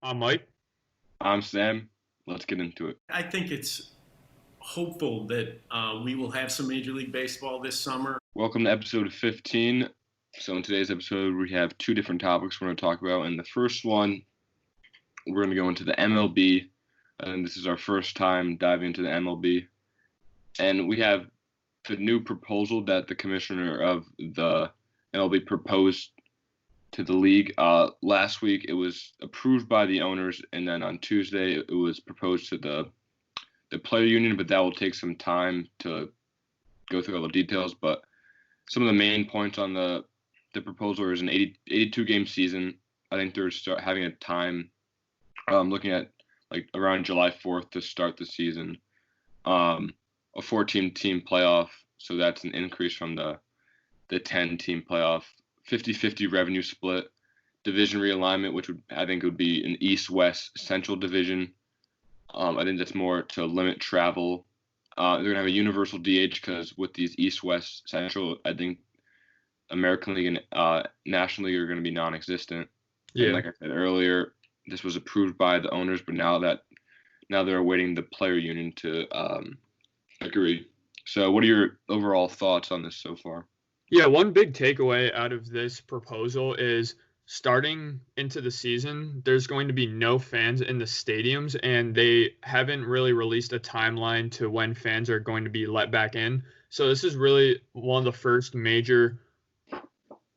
I'm Mike. I'm Sam. Let's get into it. I think it's hopeful that we will have some Major League Baseball this summer. Welcome to episode 15. So in today's episode, we have two different topics we're going to talk about. And the first one, we're going to go into the MLB. And this is our first time diving into the MLB. And we have the new proposal that the commissioner of the MLB proposed to the league. Last week, it was approved by the owners. And then on Tuesday, it was proposed to the player union, but that will take some time to go through all the details. But some of the main points on the proposal is an 82 game season. I think they're having a time looking at like around July 4th to start the season. A 14-team playoff, so that's an increase from the 10-team playoff. 50-50 revenue split, division realignment, which I think would be an East-West Central division. I think that's more to limit travel. They're going to have a universal DH because with these East-West Central, I think American League and National League are going to be non-existent. Yeah. And like I said earlier, this was approved by the owners, but now they're awaiting the player union to agree. So what are your overall thoughts on this so far? Yeah, one big takeaway out of this proposal is starting into the season, there's going to be no fans in the stadiums, and they haven't really released a timeline to when fans are going to be let back in. So this is really one of the first major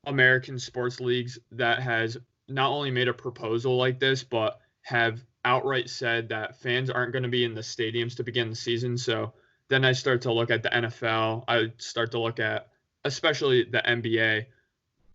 American sports leagues that has not only made a proposal like this, but have outright said that fans aren't going to be in the stadiums to begin the season. So then I start to look at the NFL. I start to look at especially the NBA.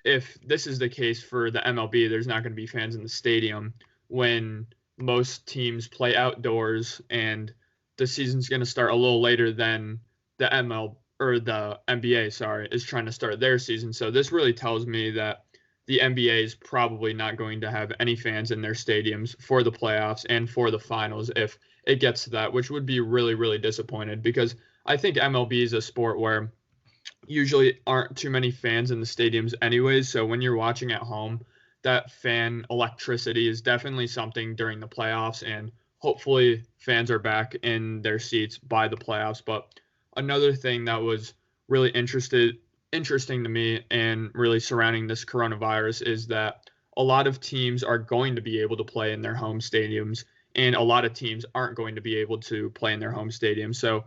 If this is the case for the MLB, there's not going to be fans in the stadium when most teams play outdoors, and the season's going to start a little later than the NBA, is trying to start their season. So this really tells me that the NBA is probably not going to have any fans in their stadiums for the playoffs and for the finals if it gets to that, which would be really, really disappointed, because I think MLB is a sport where usually aren't too many fans in the stadiums anyways. So when you're watching at home, that fan electricity is definitely something during the playoffs, and hopefully fans are back in their seats by the playoffs. But another thing that was really interesting to me and really surrounding this coronavirus is that a lot of teams are going to be able to play in their home stadiums, and a lot of teams aren't going to be able to play in their home stadiums. So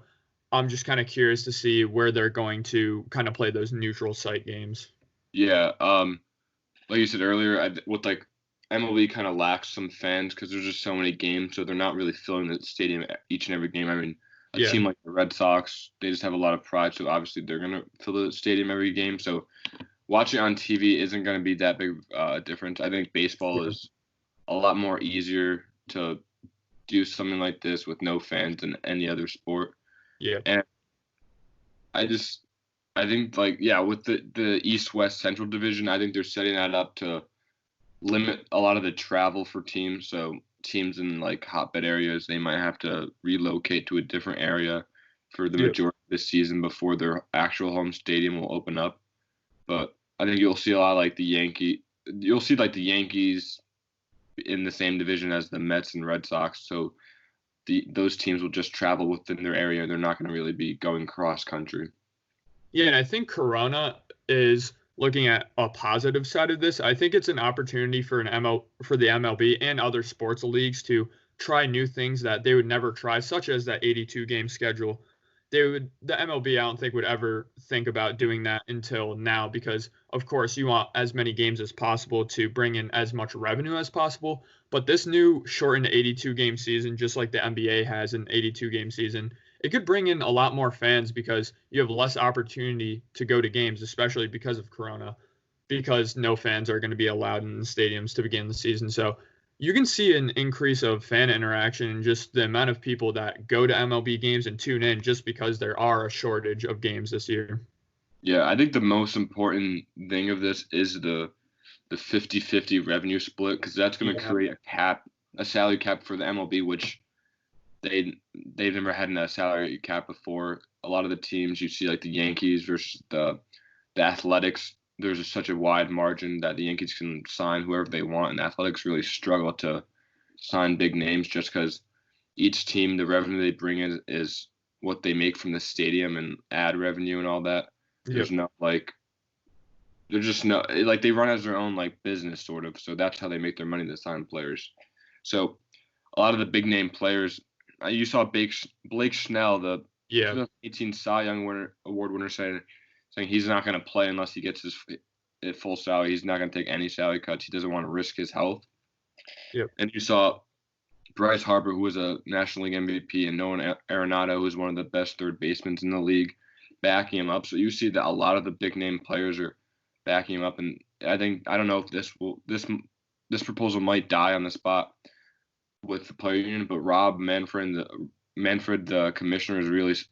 I'm just kind of curious to see where they're going to kind of play those neutral site games. Yeah, like you said earlier, with like MLB kind of lacks some fans because there's just so many games, so they're not really filling the stadium each and every game. I mean, a team like the Red Sox, they just have a lot of pride, so obviously they're going to fill the stadium every game. So watching on TV isn't going to be that big a difference. I think baseball is a lot more easier to do something like this with no fans than any other sport. Yeah. And I think with the East-West Central division, I think they're setting that up to limit a lot of the travel for teams. So teams in like hotbed areas, they might have to relocate to a different area for the majority of the season before their actual home stadium will open up. But I think you'll see a lot like you'll see like the Yankees in the same division as the Mets and Red Sox. So those teams will just travel within their area. They're not going to really be going cross country. Yeah, and I think Corona is looking at a positive side of this. I think it's an opportunity for the MLB and other sports leagues to try new things that they would never try, such as that 82 game schedule. The MLB, I don't think, would ever think about doing that until now, because of course you want as many games as possible to bring in as much revenue as possible. But this new shortened 82 game season, just like the NBA has an 82 game season, it could bring in a lot more fans because you have less opportunity to go to games, especially because of Corona, because no fans are going to be allowed in the stadiums to begin the season. So you can see an increase of fan interaction and just the amount of people that go to MLB games and tune in just because there are a shortage of games this year. Yeah, I think the most important thing of this is the 50-50 revenue split, because that's going to create a salary cap for the MLB, which they've never had a salary cap before. A lot of the teams you see, like the Yankees versus the Athletics, there's such a wide margin that the Yankees can sign whoever they want, and the Athletics really struggle to sign big names just because each team, the revenue they bring in is what they make from the stadium and ad revenue and all that. There's Yep. no like, they're just no like they run as their own like business sort of. So that's how they make their money to sign players. So a lot of the big name players, you saw Blake Snell, the Yeah. 2018 Cy Young Award winner, saying he's not going to play unless he gets his full salary. He's not going to take any salary cuts. He doesn't want to risk his health. Yep. And you saw Bryce Harper, who was a National League MVP, and Nolan Arenado, who's one of the best third basemen in the league, backing him up. So you see that a lot of the big name players are backing him up. And I don't know if this proposal might die on the spot with the player union, but Rob Manfred, the commissioner,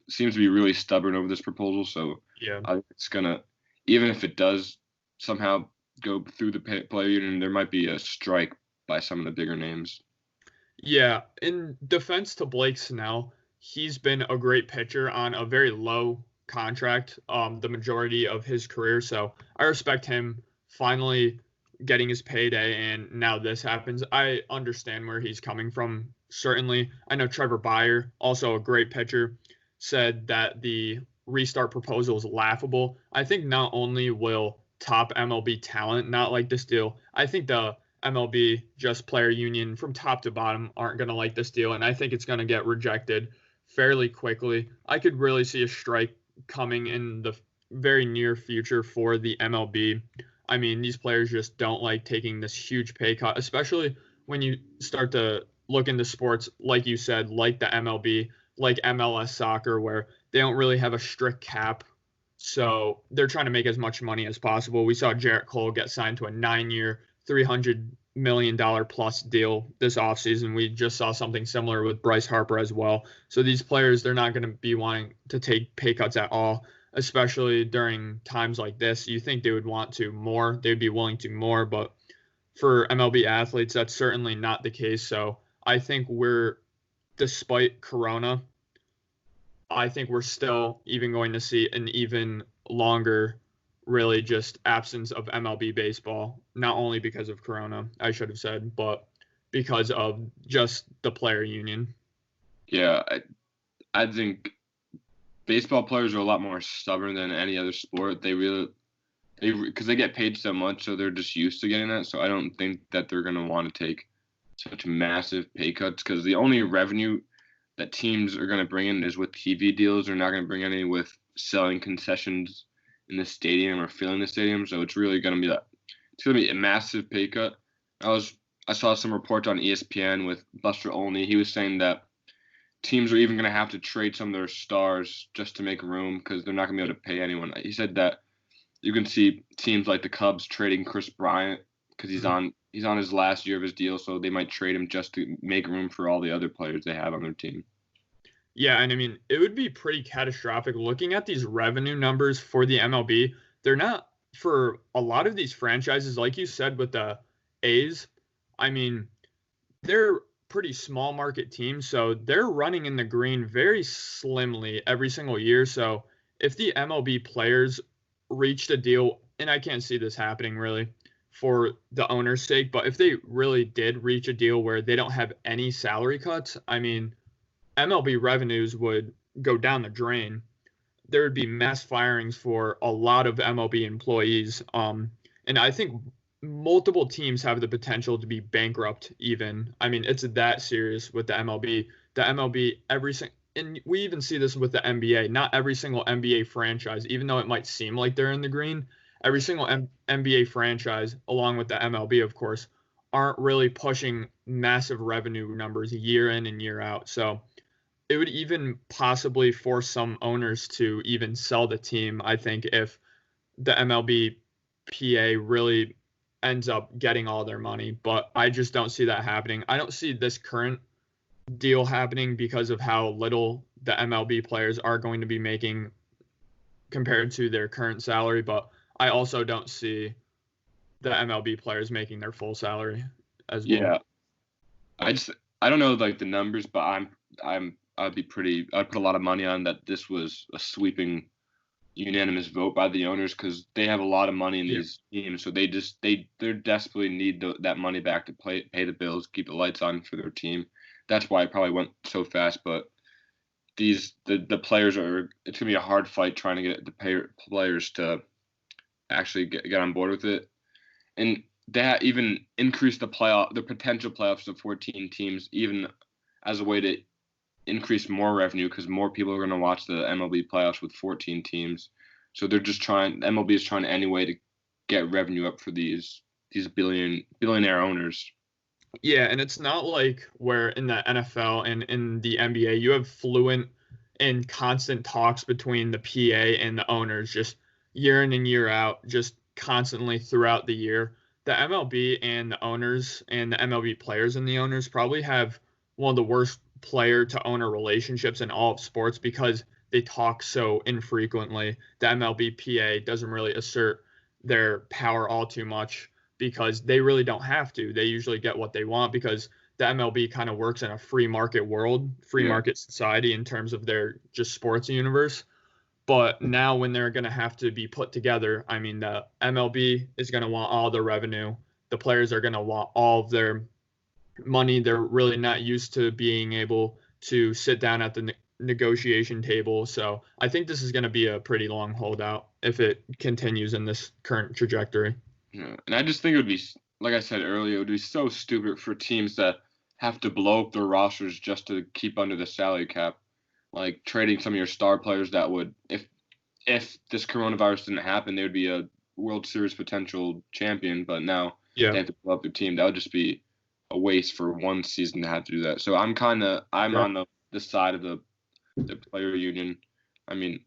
seems to be really stubborn over this proposal. So Yeah. I think it's gonna, even if it does somehow go through the player union, there might be a strike by some of the bigger names. Yeah, in defense to Blake Snell, he's been a great pitcher on a very low contract the majority of his career. So I respect him finally getting his payday, and now this happens. I understand where he's coming from. Certainly, I know Trevor Bauer, also a great pitcher, said that the restart proposal is laughable. I think not only will top MLB talent not like this deal, I think the MLB just player union from top to bottom aren't going to like this deal, and I think it's going to get rejected fairly quickly. I could really see a strike coming in the very near future for the MLB. I mean, these players just don't like taking this huge pay cut, especially when you start to look into sports, like you said, like the MLB, like MLS soccer, where they don't really have a strict cap. So they're trying to make as much money as possible. We saw Jarrett Cole get signed to a 9-year, $300 million plus deal this offseason. We just saw something similar with Bryce Harper as well. So these players, they're not going to be wanting to take pay cuts at all, especially during times like this. You think they would want to more, they'd be willing to more, but for MLB athletes, that's certainly not the case. So I think despite Corona, I think we're still even going to see an even longer, really just absence of MLB baseball, not only because of Corona, I should have said, but because of just the player union. Yeah, I think baseball players are a lot more stubborn than any other sport. Because they get paid so much, so they're just used to getting that. So I don't think that they're going to want to take such massive pay cuts, because the only revenue that teams are going to bring in is with TV deals. They're not going to bring any with selling concessions in the stadium or filling the stadium. So it's really going to be it's going to be a massive pay cut. I saw some reports on ESPN with Buster Olney. He was saying that teams are even going to have to trade some of their stars just to make room, because they're not going to be able to pay anyone. He said that you can see teams like the Cubs trading Chris Bryant because he's on his last year of his deal, so they might trade him just to make room for all the other players they have on their team. Yeah, and I mean, it would be pretty catastrophic looking at these revenue numbers for the MLB. They're not, for a lot of these franchises, like you said with the A's, I mean, they're pretty small market teams, so they're running in the green very slimly every single year. So if the MLB players reached a deal, and I can't see this happening really for the owner's sake, but if they really did reach a deal where they don't have any salary cuts, I mean, MLB revenues would go down the drain. There would be mass firings for a lot of MLB employees. And I think multiple teams have the potential to be bankrupt even. I mean, it's that serious with the MLB. The MLB, and we even see this with the NBA. Not every single NBA franchise, even though it might seem like they're in the green, every single NBA franchise, along with the MLB, of course, aren't really pushing massive revenue numbers year in and year out. So it would even possibly force some owners to even sell the team, I think, if the MLBPA really ends up getting all their money. But I just don't see that happening. I don't see this current deal happening because of how little the MLB players are going to be making compared to their current salary. But I also don't see the MLB players making their full salary as well. Yeah. I don't know like the numbers, but I'd put a lot of money on that this was a sweeping unanimous vote by the owners because they have a lot of money in these teams, so they desperately need that money back to pay the bills, keep the lights on for their team. That's why it probably went so fast. But the players it's gonna be a hard fight trying to get the players to actually get on board with it, and that even increased the potential playoffs to 14 teams, even as a way to increase more revenue because more people are going to watch the MLB playoffs with 14 teams. So they're just MLB is trying any way to get revenue up for these billionaire owners. Yeah, and it's not like where in the NFL and in the NBA you have fluent and constant talks between the PA and the owners just year in and year out, just constantly throughout the year. The MLB and the owners and the MLB players and the owners probably have one of the worst player to owner relationships in all of sports because they talk so infrequently. The MLB PA doesn't really assert their power all too much because they really don't have to. They usually get what they want because the MLB kind of works in a free market world, free market society in terms of their just sports universe. But now when they're going to have to be put together, I mean, the MLB is going to want all the revenue. The players are going to want all of their money. They're really not used to being able to sit down at the negotiation table. So I think this is going to be a pretty long holdout if it continues in this current trajectory. Yeah. And I just think it would be, like I said earlier, it would be so stupid for teams that have to blow up their rosters just to keep under the salary cap. Like trading some of your star players that would, if this coronavirus didn't happen, they would be a World Series potential champion. But now they have to blow up their team. That would just be a waste for one season to have to do that. So I'm on the side of the player union. I mean,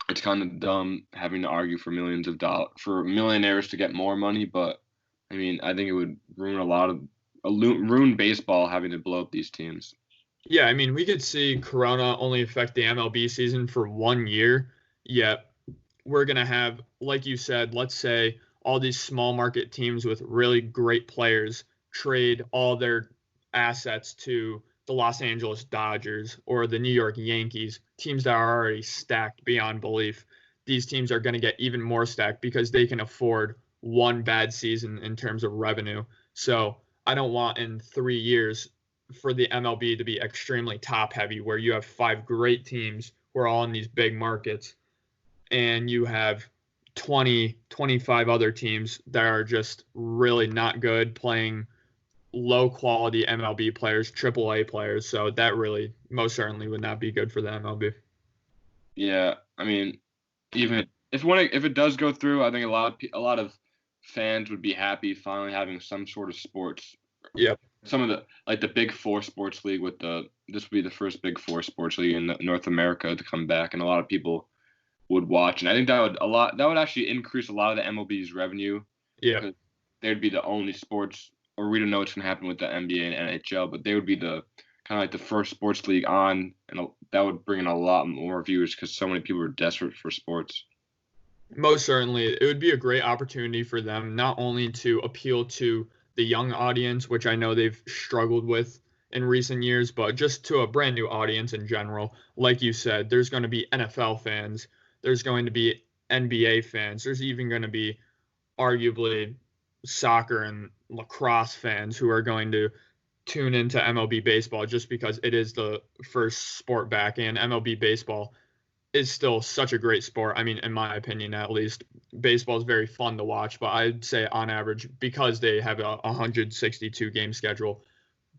it's kind of dumb having to argue for millions of dollars for millionaires to get more money, but I mean, I think it would ruin baseball having to blow up these teams. Yeah, I mean, we could see Corona only affect the MLB season for 1 year, yet we're going to have, like you said, let's say all these small market teams with really great players trade all their assets to the Los Angeles Dodgers or the New York Yankees, teams that are already stacked beyond belief. These teams are going to get even more stacked because they can afford one bad season in terms of revenue. So I don't want in 3 years for the MLB to be extremely top heavy where you have 5 great teams who are all in these big markets and you have 20, 25 other teams that are just really not good playing low quality MLB players, AAA players. So that really most certainly would not be good for the MLB. Yeah, I mean, even if it does go through, I think a lot of fans would be happy finally having some sort of sports. Yep. Some of the Big Four sports league this would be the first Big Four sports league in North America to come back, and a lot of people would watch, and I think that would actually increase a lot of the MLB's revenue. Yeah. They'd be the only sports, or we don't know what's going to happen with the NBA and NHL, but they would be the kind of like the first sports league on, and that would bring in a lot more viewers because so many people are desperate for sports. Most certainly, it would be a great opportunity for them not only to appeal to the young audience, which I know they've struggled with in recent years, but just to a brand new audience in general. Like you said, there's going to be NFL fans, there's going to be NBA fans, there's even going to be arguably soccer and lacrosse fans who are going to tune into MLB baseball just because it is the first sport back, and MLB baseball is still such a great sport. I mean, in my opinion, at least, baseball is very fun to watch, but I'd say on average, because they have a 162 game schedule,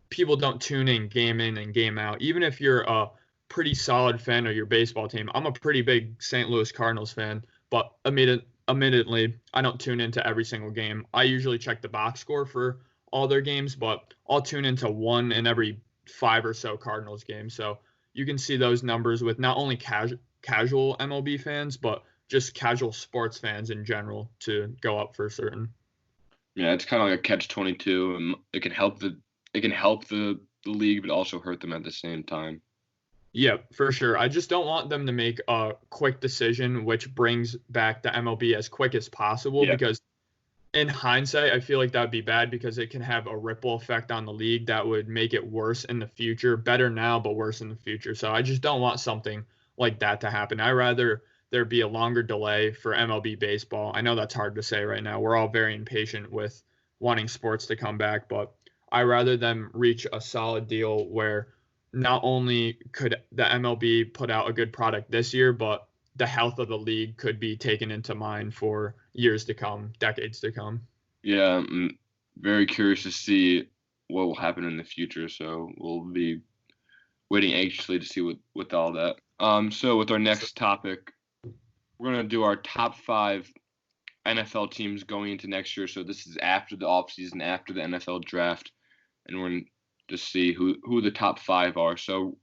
people don't tune in and game out. Even if you're a pretty solid fan of your baseball team, I'm a pretty big St. Louis Cardinals fan, but admittedly, I don't tune into every single game. I usually check the box score for all their games, but I'll tune into one in every 5 or so Cardinals games. So you can see those numbers with not only casual MLB fans, but just casual sports fans in general to go up for certain. Yeah, it's kind of like a catch-22, and it can help the league, but also hurt them at the same time. Yeah, for sure. I just don't want them to make a quick decision, which brings back the MLB as quick as possible, because in hindsight, I feel like that would be bad because it can have a ripple effect on the league that would make it worse in the future. Better now, but worse in the future. So I just don't want something like that to happen. I rather there be a longer delay for MLB baseball. I know that's hard to say right now. We're all very impatient with wanting sports to come back, but I rather them reach a solid deal where not only could the MLB put out a good product this year, but the health of the league could be taken into mind for years to come, decades to come. Yeah, I'm very curious to see what will happen in the future. So we'll be waiting anxiously to see with all that. So with our next topic, we're gonna do our top 5 NFL teams going into next year. So this is after the offseason, after the NFL draft, and we're gonna just see who the top 5 are. So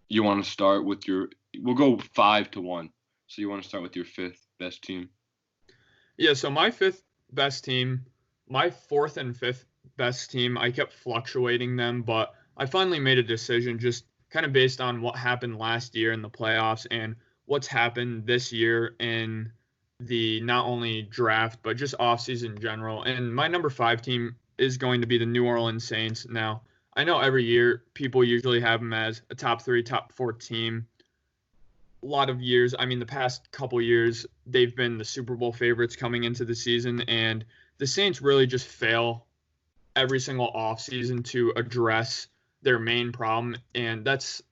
you want to start with we'll go 5 to 1. So you want to start with your 5th best team? Yeah, so my 5th best team, my 4th and 5th best team, I kept fluctuating them, but I finally made a decision just kind of based on what happened last year in the playoffs and what's happened this year in the not only draft, but just offseason in general. And my number 5 team is going to be the New Orleans Saints. Now, I know every year people usually have them as a top 3, top 4 team. A lot of years, I mean, the past couple years, they've been the Super Bowl favorites coming into the season, and the Saints really just fail every single offseason to address their main problem, and that's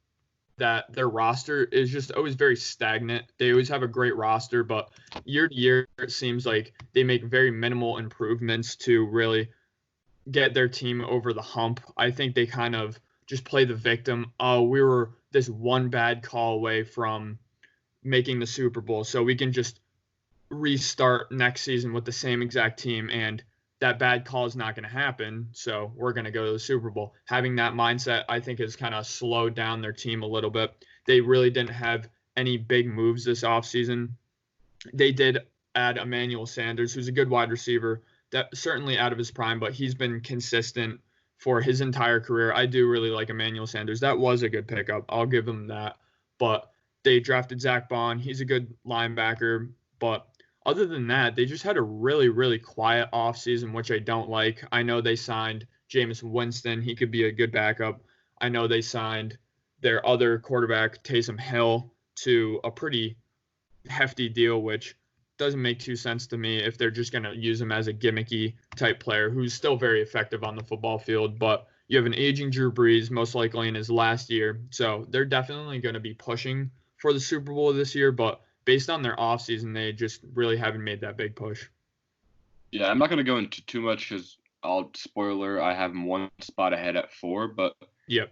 that their roster is just always very stagnant. They always have a great roster, but year to year, it seems like they make very minimal improvements to really get their team over the hump. I think they kind of just play the victim. Oh, we were this one bad call away from making the Super Bowl, so we can just restart next season with the same exact team, and that bad call is not going to happen, so we're going to go to the Super Bowl. Having that mindset, I think, has kind of slowed down their team a little bit. They really didn't have any big moves this offseason. They did add Emmanuel Sanders, who's a good wide receiver, that certainly out of his prime, but he's been consistent for his entire career. I do really like Emmanuel Sanders. That was a good pickup. I'll give them that. But they drafted Zach Bond. He's a good linebacker. But other than that, they just had a really, really quiet offseason, which I don't like. I know they signed Jameis Winston. He could be a good backup. I know they signed their other quarterback, Taysom Hill, to a pretty hefty deal, which doesn't make too sense to me if they're just going to use him as a gimmicky type player who's still very effective on the football field. But you have an aging Drew Brees, most likely in his last year. So they're definitely going to be pushing for the Super Bowl this year. But based on their offseason, they just really haven't made that big push. Yeah, I'm not going to go into too much because spoiler, I have them one spot ahead at 4. But yep,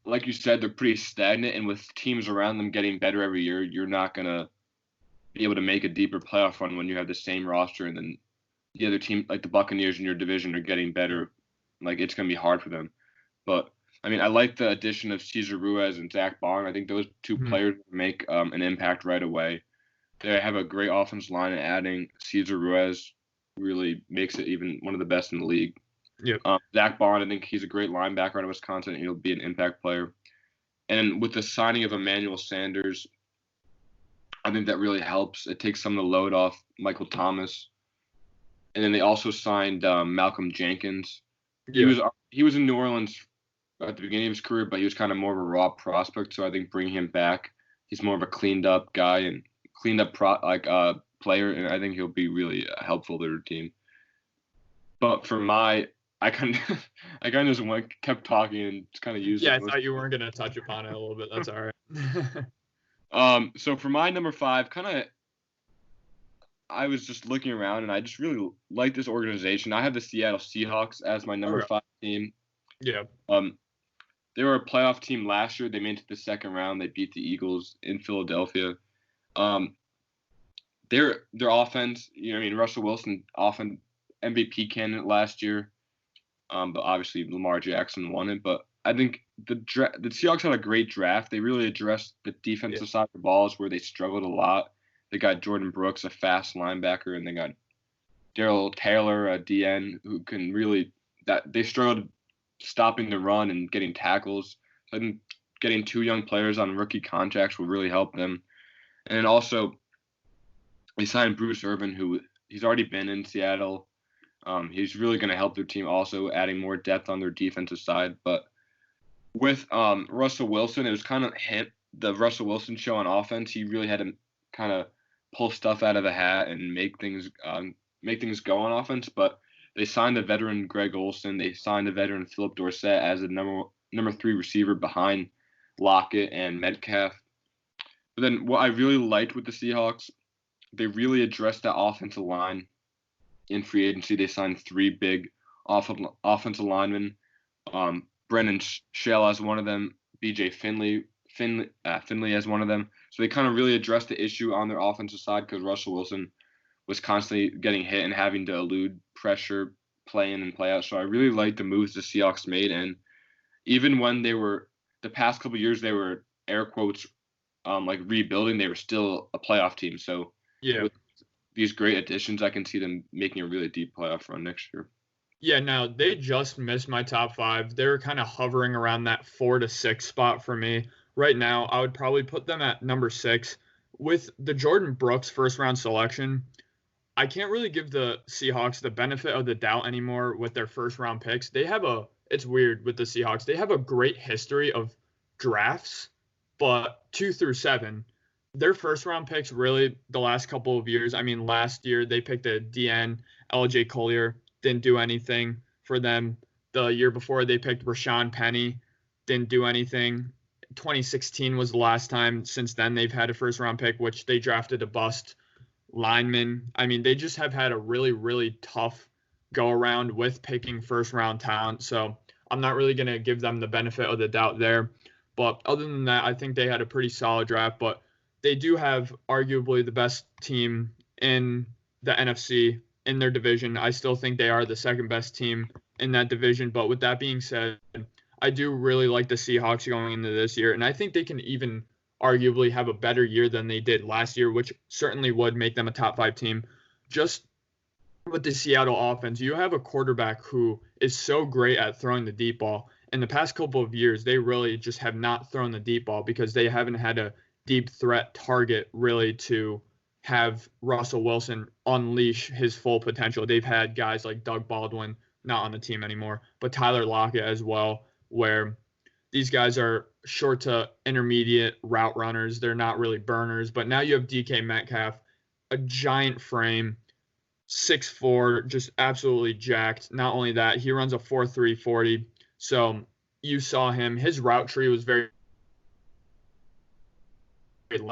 like you said, they're pretty stagnant. And with teams around them getting better every year, you're not going to be able to make a deeper playoff run when you have the same roster and then the other team, like the Buccaneers in your division, are getting better. Like, it's going to be hard for them. But, I mean, I like the addition of Cesar Ruiz and Zach Bond. I think those two players make an impact right away. They have a great offensive line, and adding Cesar Ruiz really makes it even one of the best in the league. Yep. Zach Bond, I think he's a great linebacker out of Wisconsin, and he'll be an impact player. And with the signing of Emmanuel Sanders, I think that really helps. It takes some of the load off Michael Thomas. And then they also signed Malcolm Jenkins. He was in New Orleans at the beginning of his career, but he was kind of more of a raw prospect. So I think bringing him back, he's more of a cleaned up guy and cleaned up player, and I think he'll be really helpful to their team. But for I kind of just kept talking and just kind of used. Yeah, I thought you weren't going to touch upon it a little bit. That's all right. So for my number 5, I was just looking around and I just really like this organization. I have the Seattle Seahawks as my number 5 team. Yeah. They were a playoff team last year. They made it to the second round. They beat the Eagles in Philadelphia. Their offense, Russell Wilson, often MVP candidate last year. But obviously Lamar Jackson won it. But I think the Seahawks had a great draft. They really addressed the defensive side of the balls where they struggled a lot. They got Jordan Brooks, a fast linebacker, and they got Darrell Taylor, a DN, who can really they struggled stopping the run and getting tackles. So I think getting 2 young players on rookie contracts will really help them. And then also they signed Bruce Irvin, who he's already been in Seattle. He's really going to help their team, also adding more depth on their defensive side. But with Russell Wilson, it was kind of the Russell Wilson show on offense. He really had to kind of pull stuff out of a hat and make things go on offense. But they signed the veteran Greg Olsen. They signed the veteran Philip Dorsett as the number 3 receiver behind Lockett and Metcalf. But then what I really liked with the Seahawks, they really addressed that offensive line in free agency. They signed 3 big offensive linemen. Brendan Shell as one of them, B.J. Finley as one of them. So they kind of really addressed the issue on their offensive side because Russell Wilson was constantly getting hit and having to elude pressure, play in and play out. So I really liked the moves the Seahawks made. And even when they were, the past couple of years, they were, air quotes, like rebuilding, they were still a playoff team. So yeah, with these great additions, I can see them making a really deep playoff run next year. Yeah, now they just missed my top 5. They're kind of hovering around that 4 to 6 spot for me. Right now, I would probably put them at number 6. With the Jordan Brooks first round selection, I can't really give the Seahawks the benefit of the doubt anymore with their first round picks. It's weird with the Seahawks. They have a great history of drafts, but 2 through 7, their first round picks really the last couple of years. I mean, last year they picked a DN, LJ Collier, didn't do anything for them. The year before they picked Rashawn Penny, didn't do anything. 2016 was the last time. Since then they've had a first round pick, which they drafted a bust lineman. I mean, they just have had a really, really tough go around with picking first round talent. So I'm not really going to give them the benefit of the doubt there. But other than that, I think they had a pretty solid draft. But they do have arguably the best team in the NFC in their division. I still think they are the second best team in that division. But with that being said, I do really like the Seahawks going into this year. And I think they can even arguably have a better year than they did last year, which certainly would make them a top 5 team. Just with the Seattle offense, you have a quarterback who is so great at throwing the deep ball. In the past couple of years, they really just have not thrown the deep ball because they haven't had a deep threat target really to have Russell Wilson unleash his full potential. They've had guys like Doug Baldwin, not on the team anymore, but Tyler Lockett as well, where these guys are short to intermediate route runners. They're not really burners. But now you have DK Metcalf, a giant frame, 6'4", just absolutely jacked. Not only that, he runs a 4.3 40. So you saw him. His route tree was very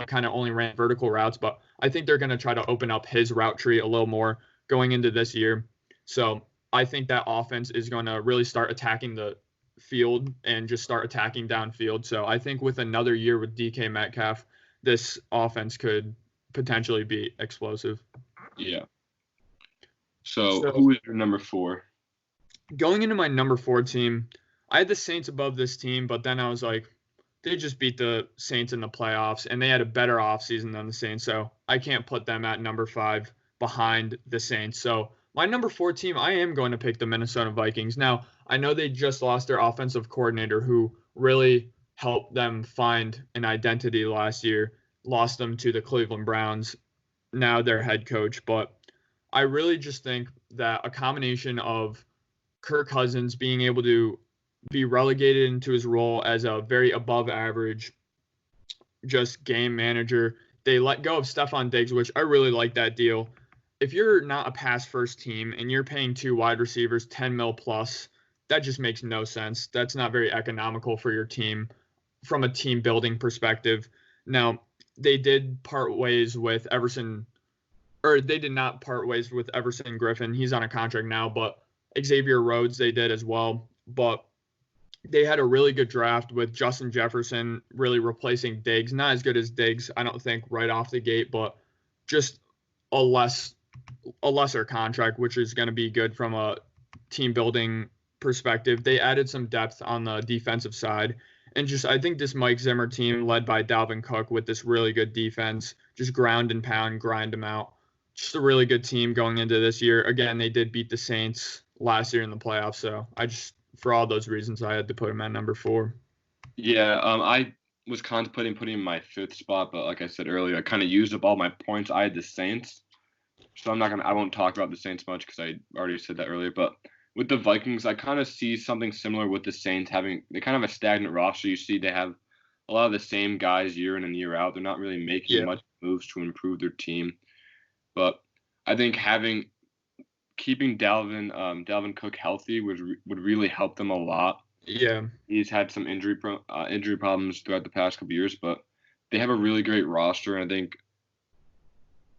kind of only ran vertical routes, but I think they're going to try to open up his route tree a little more going into this year. So I think that offense is going to really start attacking the field and just start attacking downfield. So I think with another year with DK Metcalf, this offense could potentially be explosive. Yeah. So who is your number 4? Going into my number 4 team, I had the Saints above this team, but then I was like, they just beat the Saints in the playoffs, and they had a better offseason than the Saints, so I can't put them at number 5 behind the Saints. So my number 4 team, I am going to pick the Minnesota Vikings. Now, I know they just lost their offensive coordinator who really helped them find an identity last year, lost them to the Cleveland Browns, now their head coach. But I really just think that a combination of Kirk Cousins being able to be relegated into his role as a very above average just game manager. They let go of Stephon Diggs, which I really like that deal. If you're not a pass first team and you're paying 2 wide receivers $10 million plus, that just makes no sense. That's not very economical for your team from a team building perspective. Now, they did part ways with Everson, or they did not part ways with Everson Griffin. He's on a contract now, but Xavier Rhodes they did as well. But they had a really good draft with Justin Jefferson really replacing Diggs. Not as good as Diggs, I don't think, right off the gate, but just a lesser contract, which is going to be good from a team building perspective. They added some depth on the defensive side. And just I think this Mike Zimmer team led by Dalvin Cook with this really good defense, just ground and pound, grind them out. Just a really good team going into this year. Again, they did beat the Saints last year in the playoffs, so for all those reasons, I had to put him at number 4. Yeah, I was contemplating putting him in my 5th spot, but like I said earlier, I kind of used up all my points. I had the Saints, so I won't talk about the Saints much because I already said that earlier. But with the Vikings, I kind of see something similar with the Saints they kind of have a stagnant roster. You see they have a lot of the same guys year in and year out. They're not really making Yeah. much moves to improve their team. But I think keeping Dalvin Cook healthy would really help them a lot. Yeah. He's had some injury problems throughout the past couple years, but they have a really great roster, and I think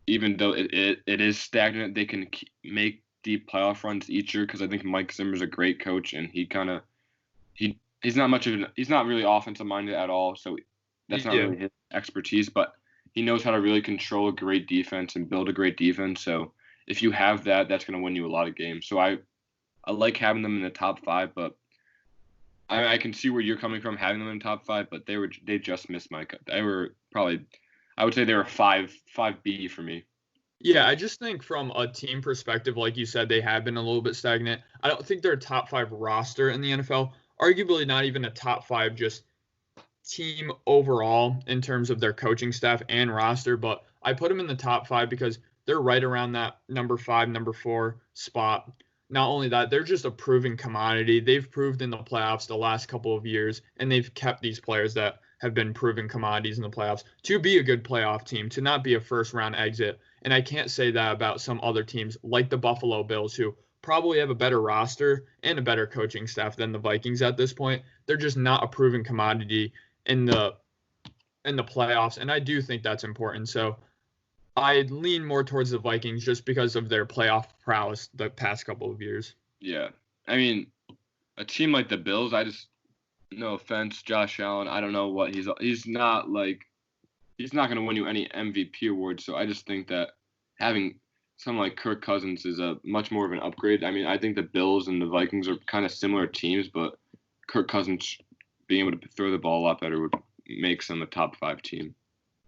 even though it is stagnant, they can make deep playoff runs each year because I think Mike Zimmer's a great coach, and he's not really offensive minded at all, so that's not really his expertise, but he knows how to really control a great defense and build a great defense. So if you have that, that's going to win you a lot of games. So I like having them in the top 5, but I can see where you're coming from having them in the top 5, but they just missed my cut. They were probably, I would say they were 5B for me. Yeah, I just think from a team perspective, like you said, they have been a little bit stagnant. I don't think they're a top 5 roster in the NFL. Arguably not even a top 5 just team overall in terms of their coaching staff and roster, but I put them in the top 5 because they're right around that number 5, number 4 spot. Not only that, they're just a proven commodity. They've proved in the playoffs the last couple of years, and they've kept these players that have been proven commodities in the playoffs to be a good playoff team, to not be a first-round exit. And I can't say that about some other teams like the Buffalo Bills, who probably have a better roster and a better coaching staff than the Vikings at this point. They're just not a proven commodity in the playoffs, and I do think that's important. So I lean more towards the Vikings just because of their playoff prowess the past couple of years. Yeah. I mean, a team like the Bills, no offense, Josh Allen, I don't know what he's not going to win you any MVP awards. So I just think that having someone like Kirk Cousins is a much more of an upgrade. I mean, I think the Bills and the Vikings are kind of similar teams, but Kirk Cousins being able to throw the ball a lot better would make them a top 5 team.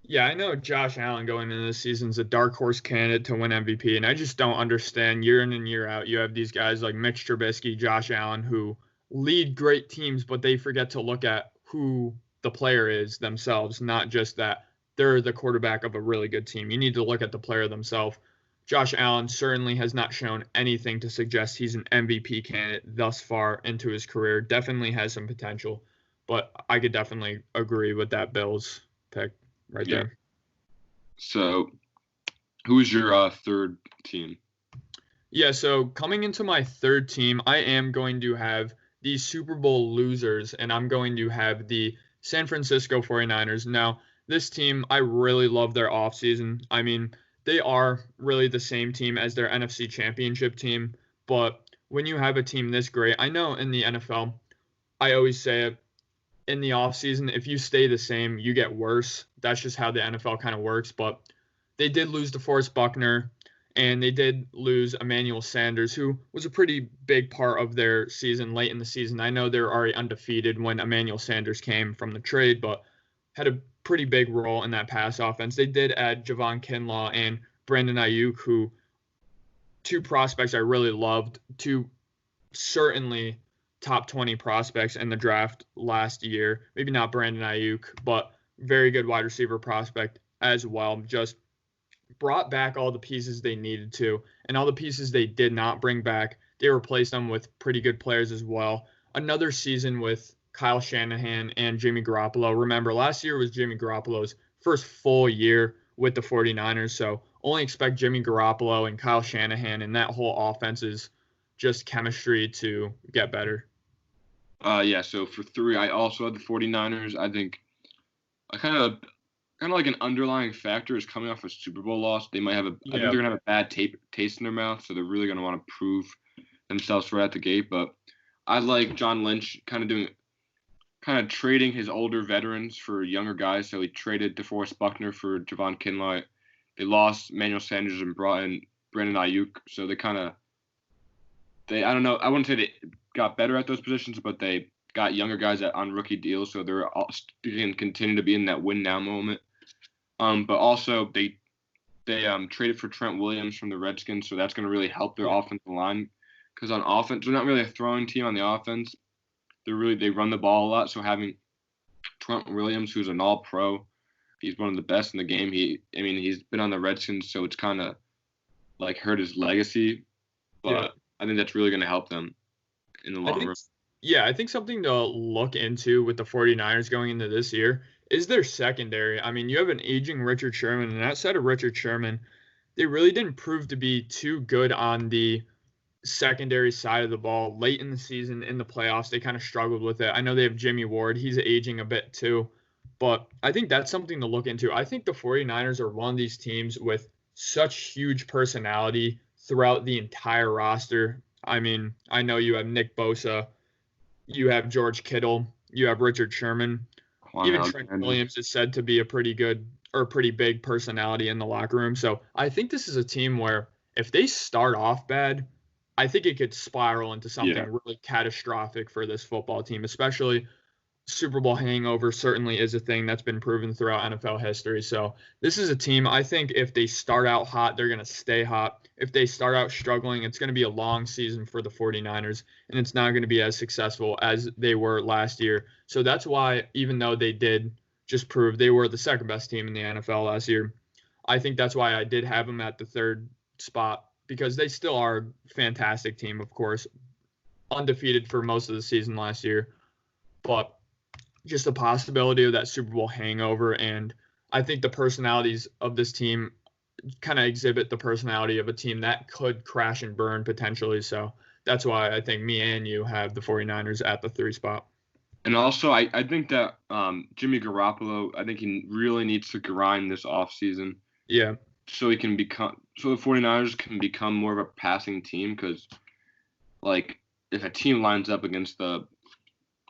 Yeah, I know Josh Allen going into this season is a dark horse candidate to win MVP, and I just don't understand year in and year out. You have these guys like Mitch Trubisky, Josh Allen, who lead great teams, but they forget to look at who the player is themselves, not just that they're the quarterback of a really good team. You need to look at the player themselves. Josh Allen certainly has not shown anything to suggest he's an MVP candidate thus far into his career. Definitely has some potential, but I could definitely agree with that Bills pick. Right there. So, who is your third team? Yeah, so coming into my third team, I am going to have the Super Bowl losers, and I'm going to have the San Francisco 49ers. Now, this team, I really love their offseason. I mean, they are really the same team as their NFC Championship team, but when you have a team this great, I know in the NFL, I always say it, in the offseason, if you stay the same, you get worse. That's just how the NFL kind of works. But they did lose DeForest Buckner, and they did lose Emmanuel Sanders, who was a pretty big part of their season late in the season. I know they were already undefeated when Emmanuel Sanders came from the trade, but had a pretty big role in that pass offense. They did add Javon Kinlaw and Brandon Ayuk, who two prospects I really loved, two certainly top 20 prospects in the draft last year. Maybe not Brandon Ayuk, but very good wide receiver prospect as well. Just brought back all the pieces they needed to, and all the pieces they did not bring back, they replaced them with pretty good players as well. Another season with Kyle Shanahan and Jimmy Garoppolo. Remember, last year was Jimmy Garoppolo's first full year with the 49ers, so only expect Jimmy Garoppolo and Kyle Shanahan and that whole offense's just chemistry to get better. So for 3, I also had the 49ers. I think I kind of like an underlying factor is coming off a Super Bowl loss. They might have I think they're going to have a bad taste in their mouth, so they're really going to want to prove themselves right at the gate. But I like John Lynch kind of trading his older veterans for younger guys. So he traded DeForest Buckner for Javon Kinlaw. They lost Emmanuel Sanders and brought in Brandon Ayuk. So I don't know. I wouldn't say they got better at those positions, but they got younger guys on rookie deals, so they can continue to be in that win now moment. But also they traded for Trent Williams from the Redskins, so that's going to really help their offensive line. Because on offense, they're not really a throwing team on the offense. They run the ball a lot. So having Trent Williams, who's an All-Pro, he's one of the best in the game. He's been on the Redskins, so it's kind of like hurt his legacy. But I think that's really going to help them in the long run. Yeah, I think something to look into with the 49ers going into this year is their secondary. I mean, you have an aging Richard Sherman, and outside of Richard Sherman, they really didn't prove to be too good on the secondary side of the ball. Late in the season, in the playoffs, they kind of struggled with it. I know they have Jimmy Ward. He's aging a bit too. But I think that's something to look into. I think the 49ers are one of these teams with such huge personality throughout the entire roster. I mean, I know you have Nick Bosa, you have George Kittle, you have Richard Sherman. Even Trent Williams is said to be a pretty good or pretty big personality in the locker room. So I think this is a team where if they start off bad, I think it could spiral into something really catastrophic for this football team, especially Super Bowl hangover certainly is a thing that's been proven throughout NFL history. So this is a team, I think if they start out hot, they're going to stay hot. If they start out struggling, it's going to be a long season for the 49ers, and it's not going to be as successful as they were last year. So that's why, even though they did just prove they were the second best team in the NFL last year, I think that's why I did have them at the third spot, because they still are a fantastic team, of course, undefeated for most of the season last year. But just the possibility of that Super Bowl hangover, and I think the personalities of this team kind of exhibit the personality of a team that could crash and burn potentially. So that's why I think me and you have the 49ers at the 3 spot. And also, I think that Jimmy Garoppolo, I think he really needs to grind this offseason. Yeah. So the 49ers can become more of a passing team, because, like, if a team lines up against the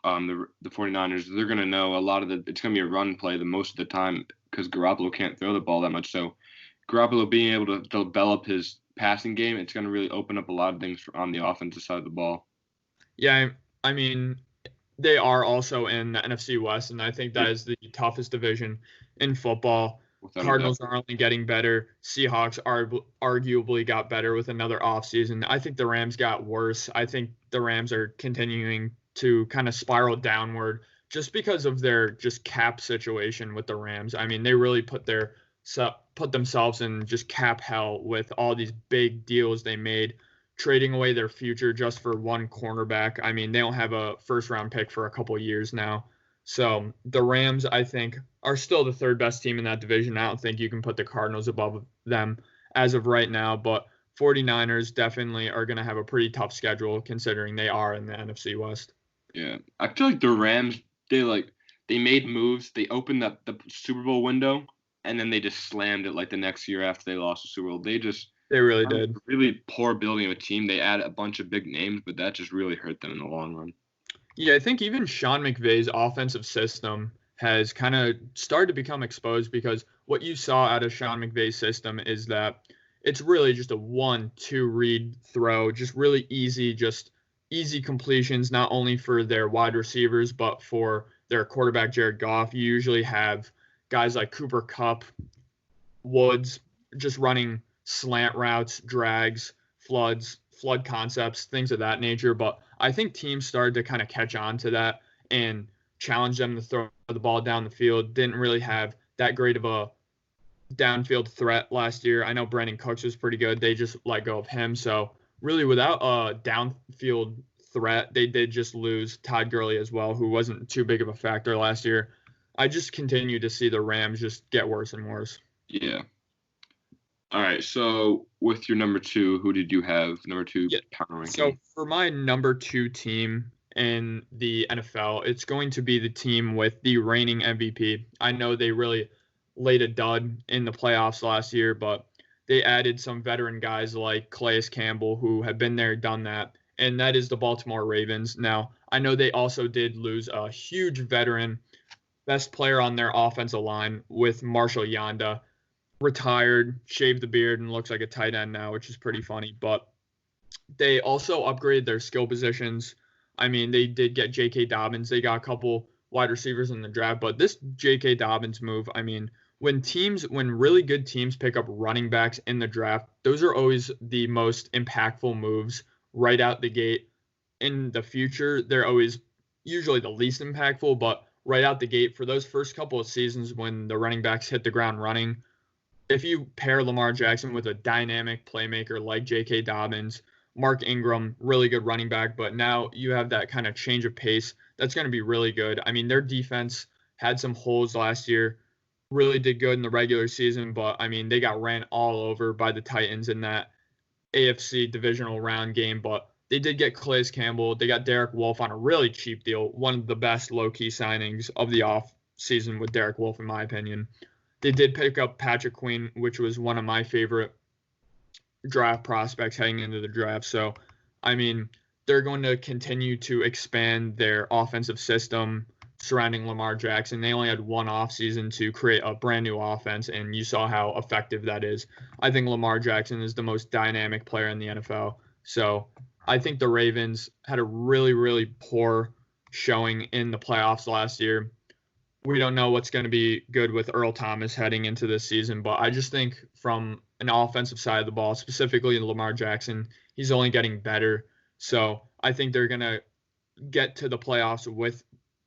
49ers, they're going to know it's going to be a run play the most of the time, because Garoppolo can't throw the ball that much. So Garoppolo being able to develop his passing game, it's going to really open up a lot of things on the offensive side of the ball. Yeah, I mean, they are also in the NFC West, and I think that is the toughest division in football. Cardinals are only getting better. Seahawks arguably got better with another offseason. I think the Rams got worse. I think the Rams are continuing to kind of spiral downward just because of their just cap situation with the Rams. I mean, they really put themselves in just cap hell with all these big deals they made, trading away their future just for one cornerback. I mean, they don't have a first-round pick for a couple years now. So the Rams, I think, are still the third best team in that division. I don't think you can put the Cardinals above them as of right now, but 49ers definitely are going to have a pretty tough schedule considering they are in the NFC West. Yeah, I feel like the Rams, they made moves. They opened up the Super Bowl window, and then they just slammed it like the next year after they lost the Super Bowl. They really did. Really poor building of a team. They added a bunch of big names, but that just really hurt them in the long run. Yeah, I think even Sean McVay's offensive system has kind of started to become exposed, because what you saw out of Sean McVay's system is that it's really just a 1-2 read throw, just really easy completions, not only for their wide receivers, but for their quarterback, Jared Goff. You usually have guys like Cooper Kupp, Woods, just running slant routes, drags, flood concepts, things of that nature. But I think teams started to kind of catch on to that and challenge them to throw the ball down the field. Didn't really have that great of a downfield threat last year. I know Brandon Cooks was pretty good. They just let go of him. So really, without a downfield threat, they did just lose Todd Gurley as well, who wasn't too big of a factor last year. I just continue to see the Rams just get worse and worse. Yeah. All right. So with your number 2, who did you have number 2 power ranking? So for my number 2 team in the NFL, it's going to be the team with the reigning MVP. I know they really laid a dud in the playoffs last year, but they added some veteran guys like Calais Campbell, who have been there, done that, and that is the Baltimore Ravens. Now, I know they also did lose a huge veteran, best player on their offensive line with Marshall Yanda, retired, shaved the beard, and looks like a tight end now, which is pretty funny. But they also upgraded their skill positions. I mean, they did get J.K. Dobbins. They got a couple wide receivers in the draft, but this J.K. Dobbins move, I mean, when really good teams pick up running backs in the draft, those are always the most impactful moves right out the gate. In the future, they're always usually the least impactful, but right out the gate for those first couple of seasons when the running backs hit the ground running, if you pair Lamar Jackson with a dynamic playmaker like J.K. Dobbins, Mark Ingram, really good running back, but now you have that kind of change of pace. That's going to be really good. I mean, their defense had some holes last year, really did good in the regular season, but I mean, they got ran all over by the Titans in that AFC divisional round game, but they did get Calais Campbell. They got Derek Wolfe on a really cheap deal, one of the best low-key signings of the off season with Derek Wolfe, in my opinion. They did pick up Patrick Queen, which was one of my favorite draft prospects heading into the draft. So, I mean, they're going to continue to expand their offensive system surrounding Lamar Jackson. They only had one offseason to create a brand new offense, and you saw how effective that is. I think Lamar Jackson is the most dynamic player in the NFL. So I think the Ravens had a really, really poor showing in the playoffs last year. We don't know what's going to be good with Earl Thomas heading into this season, but I just think from an offensive side of the ball, specifically Lamar Jackson, he's only getting better. So I think they're going to get to the playoffs with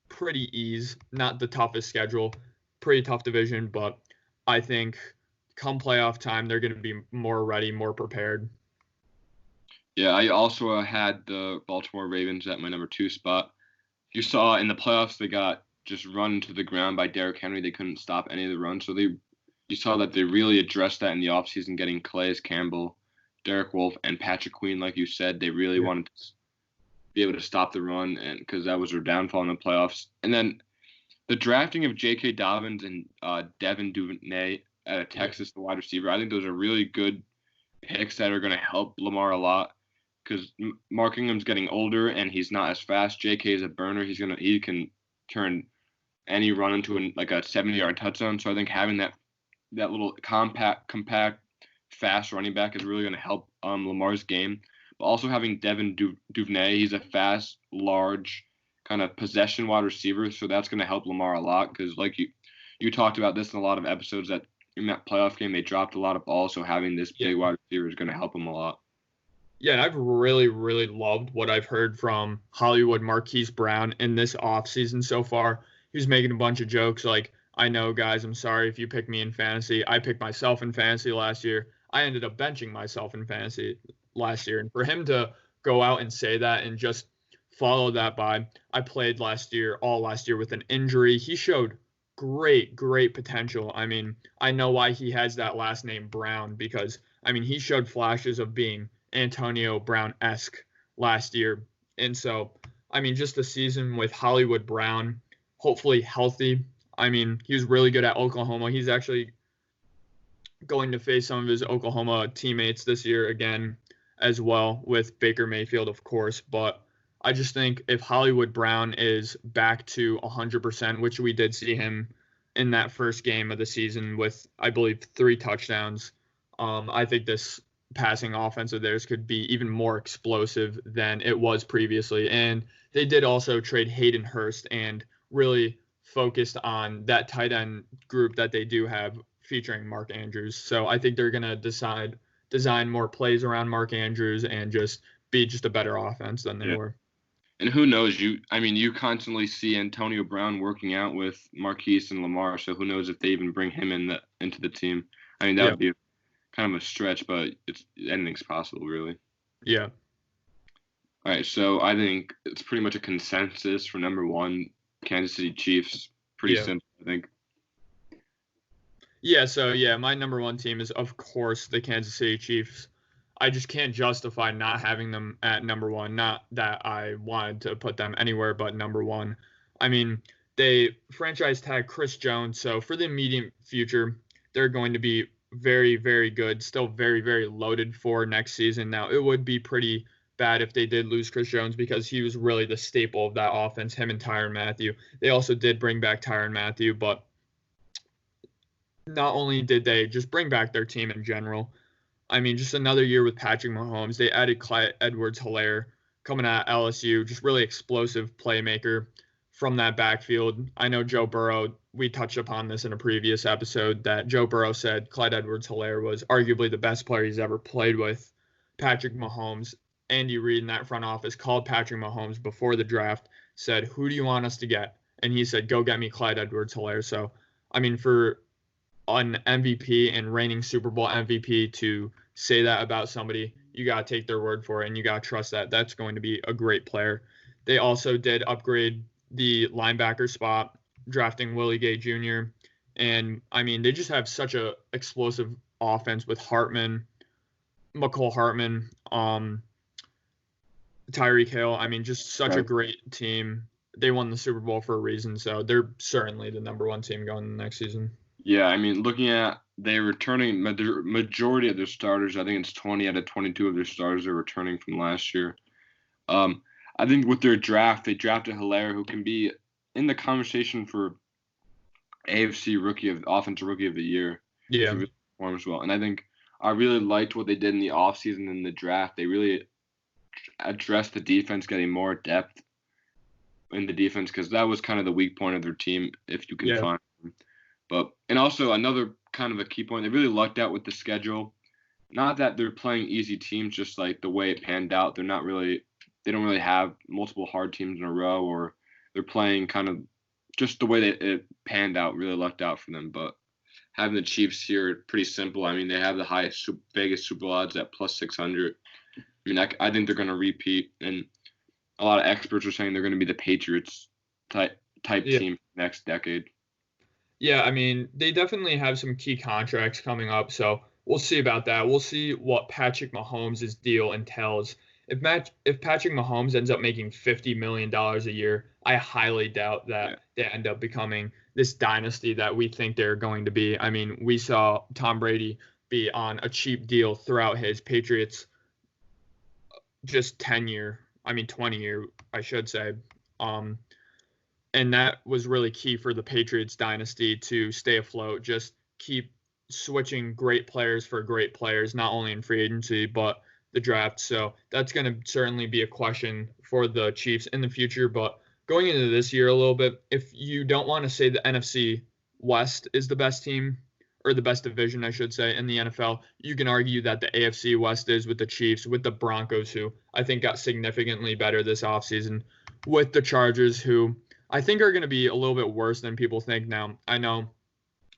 pretty ease, not the toughest schedule, pretty tough division, but I think come playoff time, they're going to be more ready, more prepared. Yeah, I also had the Baltimore Ravens at my number 2 spot. You saw in the playoffs they got just run to the ground by Derrick Henry. They couldn't stop any of the runs, so you saw that they really addressed that in the offseason, getting Calais Campbell, Derek Wolfe, and Patrick Queen, like you said. They really wanted to be able to stop the run, and because that was their downfall in the playoffs. And then the drafting of J.K. Dobbins and Devin Duvernay out of Texas, the wide receiver, I think those are really good picks that are going to help Lamar a lot because Mark Ingram's getting older and he's not as fast. J.K. is a burner. He can turn any run into a 70-yard touchdown. So I think having that little compact, fast running back is really going to help Lamar's game. But also having Devin Duvernay, he's a fast, large, kind of possession wide receiver, so that's going to help Lamar a lot because, like you talked about this in a lot of episodes, that in that playoff game they dropped a lot of balls, so having this big wide receiver is going to help him a lot. Yeah, and I've really, really loved what I've heard from Hollywood Marquise Brown in this offseason so far. He was making a bunch of jokes like, I know, guys, I'm sorry if you pick me in fantasy. I picked myself in fantasy last year. I ended up benching myself in fantasy last year. And for him to go out and say that and just follow that by, I played all last year with an injury. He showed great potential. I mean, I know why he has that last name Brown because, I mean, he showed flashes of being Antonio Brown-esque last year. And so, I mean, just a season with Hollywood Brown, hopefully healthy. I mean, he was really good at Oklahoma. He's actually going to face some of his Oklahoma teammates this year again as well with Baker Mayfield, of course. But I just think if Hollywood Brown is back to 100%, which we did see him in that first game of the season with, I believe, 3 touchdowns, I think this passing offense of theirs could be even more explosive than it was previously. And they did also trade Hayden Hurst and really focused on that tight end group that they do have featuring Mark Andrews. So I think they're going to design more plays around Mark Andrews and just be just a better offense than they were. And who knows, you constantly see Antonio Brown working out with Marquise and Lamar, so who knows if they even bring him into the team. I mean, that would be kind of a stretch, but anything's possible, really. Yeah. All right, so I think it's pretty much a consensus for number 1, Kansas City Chiefs. Pretty simple, I think. Yeah, so my number 1 team is, of course, the Kansas City Chiefs. I just can't justify not having them at number 1. Not that I wanted to put them anywhere but number 1. I mean, they franchise tag Chris Jones, so for the immediate future, they're going to be very, very good, still very, very loaded for next season. Now, it would be pretty bad if they did lose Chris Jones because he was really the staple of that offense, him and Tyrann Mathieu. They also did bring back Tyrann Mathieu, but not only did they just bring back their team in general, I mean, just another year with Patrick Mahomes. They added Clyde Edwards-Helaire coming out of LSU, just really explosive playmaker from that backfield. I know Joe Burrow, we touched upon this in a previous episode, that Joe Burrow said Clyde Edwards-Helaire was arguably the best player he's ever played with. Patrick Mahomes, Andy Reid in that front office called Patrick Mahomes before the draft, said, who do you want us to get? And he said, go get me Clyde Edwards-Helaire. So, I mean, for an MVP and reigning Super Bowl MVP to say that about somebody, you got to take their word for it, and you got to trust that that's going to be a great player. They also did upgrade the linebacker spot drafting Willie Gay Jr. And, I mean, they just have such a explosive offense with Hartman, McCole Hartman, Tyreek Hill. I mean, just such a great team. They won the Super Bowl for a reason, so they're certainly the number one team going in the next season. Yeah, I mean, looking at they're returning the majority of their starters. I think it's 20 out of 22 of their starters are returning from last year. I think with their draft, they drafted Hilaire, who can be in the conversation for AFC Offensive Rookie of the Year. Yeah. He really performs well. And I think I really liked what they did in the offseason and the draft. They really addressed the defense, getting more depth in the defense, because that was kind of the weak point of their team, if you can find them. And also another kind of a key point, they really lucked out with the schedule. Not that they're playing easy teams, just like the way it panned out. They don't really have multiple hard teams in a row, or they're playing kind of just the way that it panned out really lucked out for them. But having the Chiefs here, pretty simple. I mean, they have the highest Vegas Super Bowl odds at plus 600. I mean, I think they're going to repeat, and a lot of experts are saying they're going to be the Patriots type team next decade. Yeah, I mean, they definitely have some key contracts coming up, so we'll see about that. We'll see what Patrick Mahomes' deal entails. If Patrick Mahomes ends up making $50 million a year, I highly doubt that they end up becoming this dynasty that we think they're going to be. I mean, we saw Tom Brady be on a cheap deal throughout his Patriots just 20-year, I should say. And that was really key for the Patriots dynasty to stay afloat, just keep switching great players for great players, not only in free agency, but the draft. So that's going to certainly be a question for the Chiefs in the future. But going into this year a little bit, if you don't want to say the NFC West is the best team, or the best division, I should say, in the NFL, you can argue that the AFC West is, with the Chiefs, with the Broncos, who I think got significantly better this offseason, with the Chargers, who I think are going to be a little bit worse than people think now. I know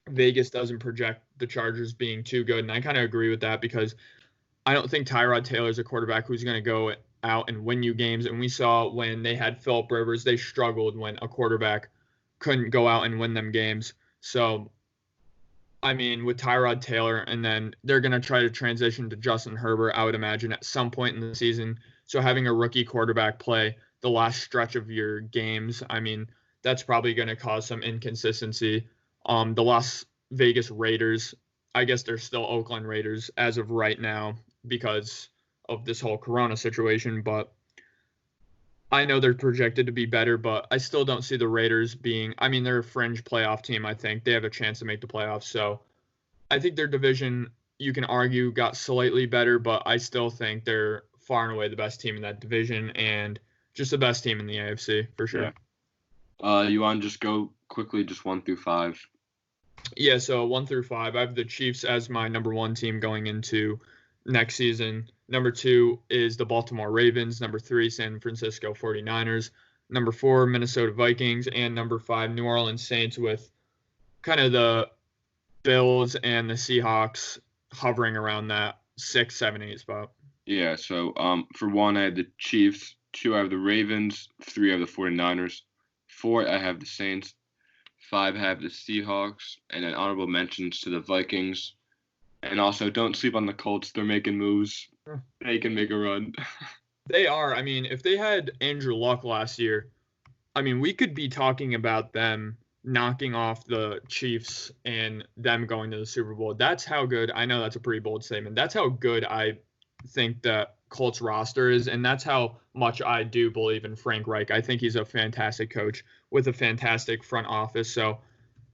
Vegas doesn't project the Chargers being too good, and I kind of agree with that, because I don't think Tyrod Taylor is a quarterback who's going to go out and win you games. And we saw when they had Philip Rivers, they struggled when a quarterback couldn't go out and win them games. So, I mean, with Tyrod Taylor, and then they're going to try to transition to Justin Herbert, I would imagine, at some point in the season. So having a rookie quarterback play the last stretch of your games, I mean, that's probably going to cause some inconsistency. The Las Vegas Raiders, I guess they're still Oakland Raiders as of right now because of this whole Corona situation, but I know they're projected to be better, but I still don't see the Raiders being, I mean, they're a fringe playoff team. I think they have a chance to make the playoffs. So I think their division, you can argue, got slightly better, but I still think they're far and away the best team in that division, and just the best team in the AFC for sure. Yeah. You want to just go quickly, just 1 through 5? Yeah, so 1 through 5. I have the Chiefs as my number 1 team going into next season. Number 2 is the Baltimore Ravens. Number 3, San Francisco 49ers. Number 4, Minnesota Vikings. And number 5, New Orleans Saints, with kind of the Bills and the Seahawks hovering around that 6, 7, 8 spot. Yeah, so for 1, I had the Chiefs. 2, I have the Ravens. 3, I have the 49ers. 4, I have the Saints. 5, I have the Seahawks. And then honorable mentions to the Vikings. And also, don't sleep on the Colts. They're making moves. They can make a run. They are. I mean, if they had Andrew Luck last year, I mean, we could be talking about them knocking off the Chiefs and them going to the Super Bowl. That's how good. I know that's a pretty bold statement. That's how good I think the Colts roster is, and that's how much I do believe in Frank Reich. I think he's a fantastic coach with a fantastic front office. So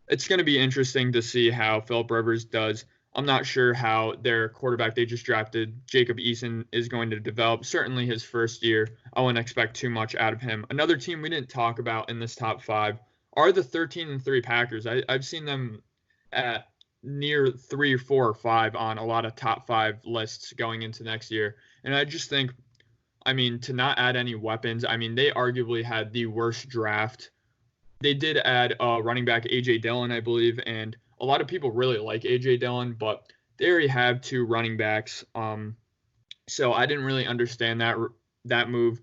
it's going to be interesting to see how Philip Rivers does. I'm not sure how their quarterback they just drafted, Jacob Eason, is going to develop. Certainly his first year, I wouldn't expect too much out of him. Another team we didn't talk about in this top 5 are the 13-3 Packers. I've seen them at near 3, 4, or 5 on a lot of top 5 lists going into next year. And I just think, I mean, to not add any weapons, I mean, they arguably had the worst draft. They did add running back A.J. Dillon, I believe, and a lot of people really like A.J. Dillon, but they already have 2 running backs. So I didn't really understand that move.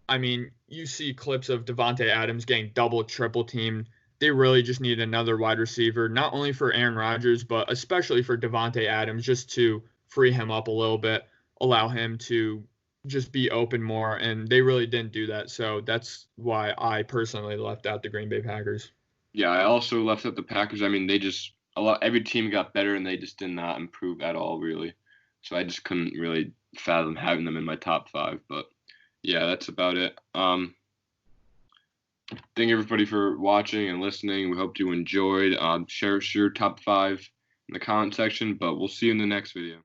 I mean, you see clips of Devontae Adams getting double, triple teamed. they really just need another wide receiver, not only for Aaron Rodgers, but especially for Devontae Adams, just to free him up a little bit, allow him to just be open more. And they really didn't do that. So that's why I personally left out the Green Bay Packers. Yeah, I also left out the Packers. I mean, every team got better and they just did not improve at all, really. So I just couldn't really fathom having them in my top 5. But yeah, that's about it. Thank everybody for watching and listening. We hope you enjoyed. Share your top 5 in the comment section, but we'll see you in the next video.